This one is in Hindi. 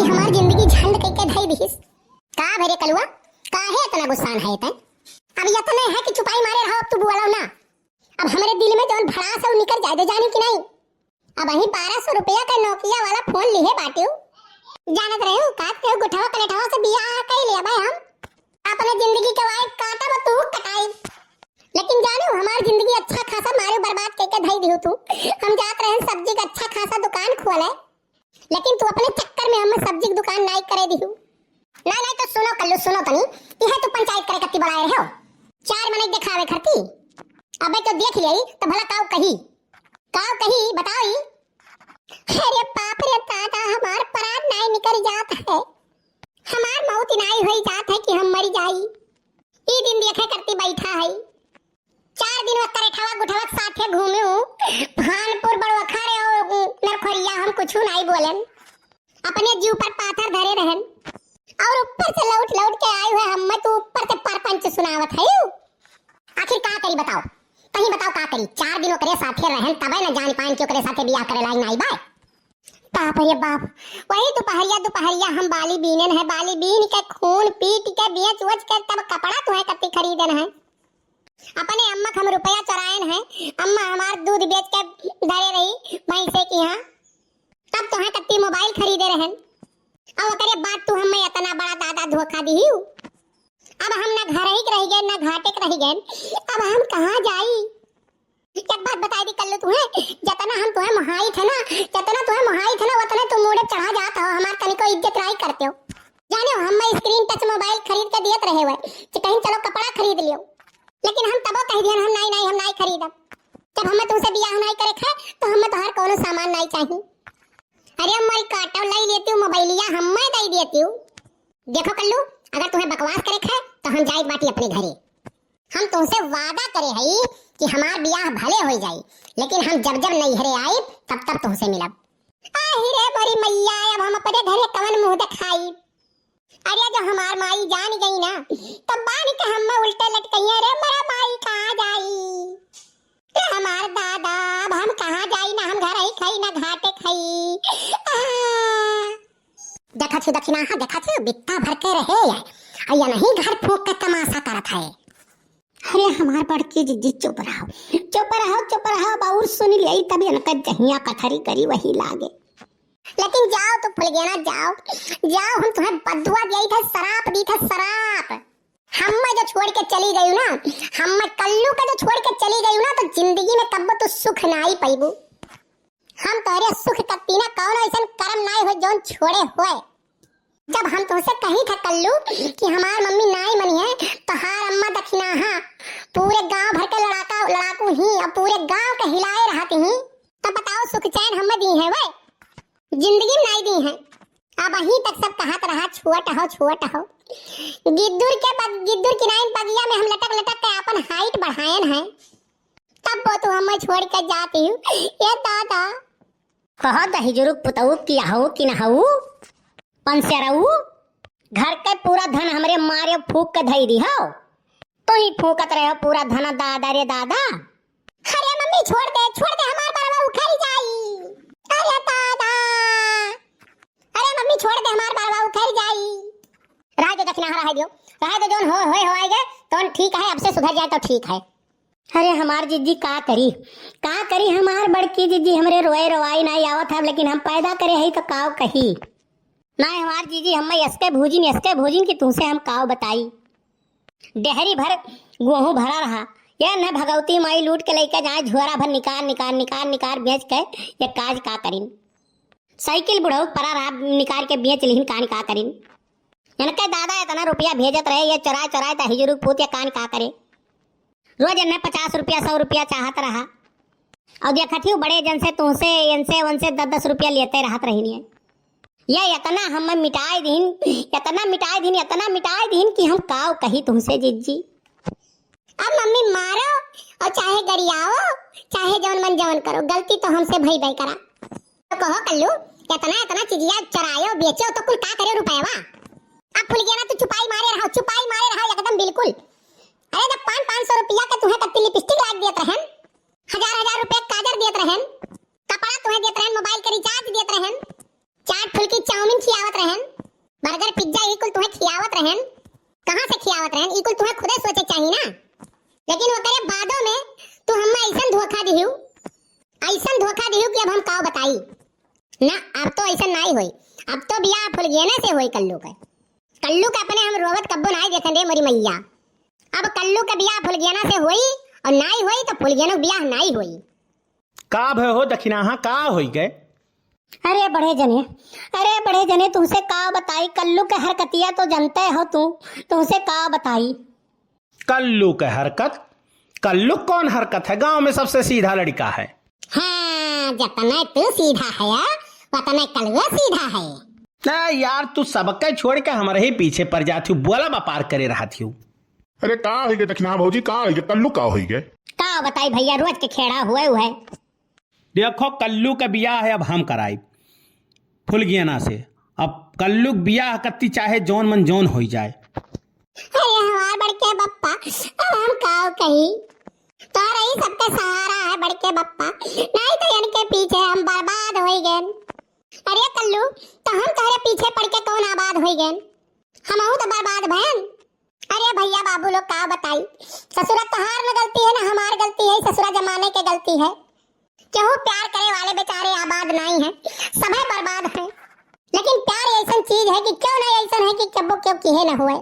हमार जिंदगी झंड कई के धई दिस का भरे कलुआ काहे इतना गुस्सान है तन अब इतना है कि चुपाई मारे रहो अब तू बोला ना। अब हमारे दिल में जौन भड़ास है निकल जाए जाने की नहीं। अब वही 1200 रुपया का नोकिया वाला फोन लिए बाटियो जानत रहे हो काट के गुठावा कलेठावा से बियाह कर लिया भाई हम अपने जिंदगी के वाइफ काटा में तू कटाई। लेकिन जानो हमारी जिंदगी अच्छा खासा मारे बर्बाद करके धई दियो तू। हम जात रहे सब्जी का अच्छा खासा दुकान खोले लेकिन तू अपने चक्कर में हमें सब्जी की दुकान नहीं करे दियो। नहीं तो सुनो कल्लू सुनो तनी यह तो पंचायत करे कत्ती बढ़ाए रहे हो 4 मिनट दिखावे खरती। अबे तो देख लिया तो भला काऊ कही बताओ। अरे बाप रे दादा हमार प्राण नहीं निकल जात है हमार मौत नहीं हुई जात है कि हम मर जाई। ई दिन देखे करती बैठा है 4 दिन वक्कर ठवा गुठवा साथे घूमे भानपुर बड़वखरे और नरखरिया हम कुछ नहीं बोलन अपने जीव पर पाथर धरे रहन और ऊपर से लौट के आए हुए हम तो ऊपर से परपंच सुनावत है। आखिर का करी बताओ कहीं बताओ का करी 4 दिन ओकरे साथे रहन तबे न जान पान के ओकरे साथे बियाह करे लायक नहीं बाय। बाप रे बाप वही दोपहरिया हम बाली बीनन है बाली बीन के खून पीट के बेच वच के तब कपड़ा तुम्हें कत्ती खरीदन है। अपने अम्मा हम रुपया चरायन है अम्मा हमार दूध बेच के धरे रही भैंसे की हां तब तुम्हें कत्ती मोबाइल खरीदे रहन और ओकरे बाद तू हमें इतना बड़ा दादा धोखा दिहियो। अब हम ना घर ही रह गए ना घाटे रह गए अब हम कहां जाई। एक बात बता दी कल्लू तुम्हें जितना हम तुम्हें महाई थे ना उतना तुम मोड़े चढ़ा जाता हो हमार तनी को इज्जत नहीं करते हो। जाने हो हम स्क्रीन टच मोबाइल खरीद के दियत रहे हुए कहीं चलो कपड़ा खरीद लियो लेकिन हम तबो कह दिया हम नहीं खरीदब। जब हमें तुमसे बियाह नहीं करे खे तो हमें तो हर कोनो सामान नहीं चाहिए। अरे मैं काटो लाई लेती हूँ मोबाइलिया हम मैं दे देती हूँ। देखो कल्लू अगर तुम्हें बकवास करे खे तो हम जाए बाटी अपने घरे। हम तुमसे वादा करे हई कि हमार बियाह भले हो जाई लेकिन हम जब नहीं घरे आए तब तुमसे मिलब। रे बड़ी मैया अब हम अपने घरे कवन मुंह दिखाई। अरे जो हमार माई जान गई ना तब बान के हम उल्टे लटकइए रे मेरा माई कहां जाई हमार दादा अब हम कहां जाई ना हम घर ही खाई ना घाटे खाई। देखा छे बित्ता भर के रहे या नहीं घर फूंक के तमाशा करत है। अरे हमार बड़की जीजी चुप रहो बाउर सुन लिया तभी न जहिया कथरी करी वही लागे। लेकिन जाओ तो भूल गया ना जाओ हम तुम्हें बदुआ दिया था शराप दी था शराप। हम जो छोड़ के चली गई ना हम कल्लू का जो छोड़ के चली गई ना तो जिंदगी में कब तो सुख ना ही पाइबू। हम तोरे सुख कत्ती ना कौन ऐसा कर्म नहीं हो जोन छोड़े हुए। जब हम तुमसे कही था कल्लू कि हमार मम्मी नाई मनी है तो हार अम्मा दक्षिणा पूरे गांव भर के लड़ाकू ही और पूरे गांव के हिलाए रहती ही तब बताओ सुख चैन हमें दी है वे जिंदगी में नहीं दी है। अब वहीं तक सब कहत रहा छुअट हो गिद्दुर किनाइन बगिया में हम लटक के अपन हाइट बढ़ायन है तब वो तो हमें छोड़ कर जाती हूँ। ये दादा कहो दहिजुरुक पुतऊ की हऊ कि न हऊ पंसेरऊ घर के पूरा धन हमरे मारे फूक के धई दी हो तो ही फूकत रहे हो पूरा धन दादा रे दादा। अरे मम्मी छोड़ दे हमार बरवा उखड़ जाई। अरे दादा अरे मम्मी छोड़ दे हमार बरवा उखड़ जाई। रह दो दक्षिणा रह दो जोन हो आएगा तो ठीक है अब से सुधर जाए तो ठीक है। अरे हमार जीजी का करी हमार बड़की जीजी हमरे रोए रोवाई नहीं आवत है लेकिन हम पैदा करे है तो काव कही ना हमार जीजी हम यसके भूजिन कि तुमसे हम काव बताई। डेहरी भर गेहूं भरा रहा या न भगवती माई लूट के लेके जाए झोरा भर निकाल बेच के ये काज का करिन। साइकिल बुढ़ऊ परा रहा निकाल के बेच लिहिन कान का करिन। इनके दादा इतना रुपया भेजत रहे ये चुराए तो हिजरुक पूत कान का करे। रोज इन्हें 50 रुपया 100 रुपया चाहत रहा और देखती हूँ बड़े जन से तुमसे इनसे उनसे 10 रुपया लेते रहत रही। ये इतना हम मिटाई दीन कि हम काव कही तुमसे जीजी। अब मम्मी मारो और चाहे गरियाओ चाहे जवन मन जवन करो गलती तो हमसे भई करा। तो कहो कल्लू इतना चीजिया चरायो बेचो तो कुल का करे रुपयावा। अब भूल गया ना तू चुपाई मारे रहो एकदम बिल्कुल। अरे जब 500 रुपया के तुम्हें कत्ती लिपस्टिक लाग देत रहन 1000 रुपया काजर देत रहन कपड़ा तुम्हें देत रहन मोबाइल के रिचार्ज देत रहन चाट फुल्की चाउमीन खियावत रहन, बर्गर पिज्जा ई कुल तुम्हें खियावत रहन, कहां से खियावत रहन, ई कुल तुम्हें खुदे सोचे चाहिए ना। लेकिन वो करे बादों में तू हम्मा ऐसन धोखा दिहू कि अब हम का बताई ना। अब तो ऐसा नहीं होई, अब तो बियाह फुलगियाना से होई कल्लू के अपने हम रोवत कब्बो नहीं देखन रे मोरी मैया। अब कल्लू के बियाह फुलगियाना से होई और नहीं होई तो फुलगियाना के बियाह नहीं होई। का भय हो दक्षिणाहा का होई गए? अरे बड़े जने तुमसे का बताई, कल्लू के हरकतिया तो जानते हो तुमसे का बताई। कल्लू के हरकत? कल्लू कौन हरकत है? गांव में सबसे सीधा लड़का है। हाँ, जितना तू सीधा है उतना कल्लू सीधा है। ना यार, तू सबके छोड़ के हमारे ही पीछे पड़ जाती हूँ, बोला व्यापार करे रहा थी। अरे का हो गए दक्षिणा भौजी, का हो गए कल्लू, का हो गए? का बताई भैया, रोज के खेड़ा हुए है। देखो कल्लू का बियाह है अब हम कराई फुलगियाना से। अब कल्लू बियाह कत्ती चाहे जौन मन जौन हो जाए। अरे हमार बड़के बप्पा, अब हम का कही, तोरा ही सबका सहारा है बड़के बप्पा, नहीं तो इनके पीछे हम बर्बाद हो गए। अरे कल्लू, तो हम तोरे पीछे पड़ के कौन आबाद हो गए? हमहू तो बर्बाद भैन। अरे भैया बाबू लोग का बताई, ससुरा तहार में गलती है ना हमार गलती है, ससुरा जमाने के गलती है। क्यों प्यार करे वाले बेचारे आबाद नहीं है, सभी बर्बाद है। लेकिन प्यार ऐसा चीज है कि क्यों नहीं ऐसा है कि कब्बो क्यों किहे न हुए।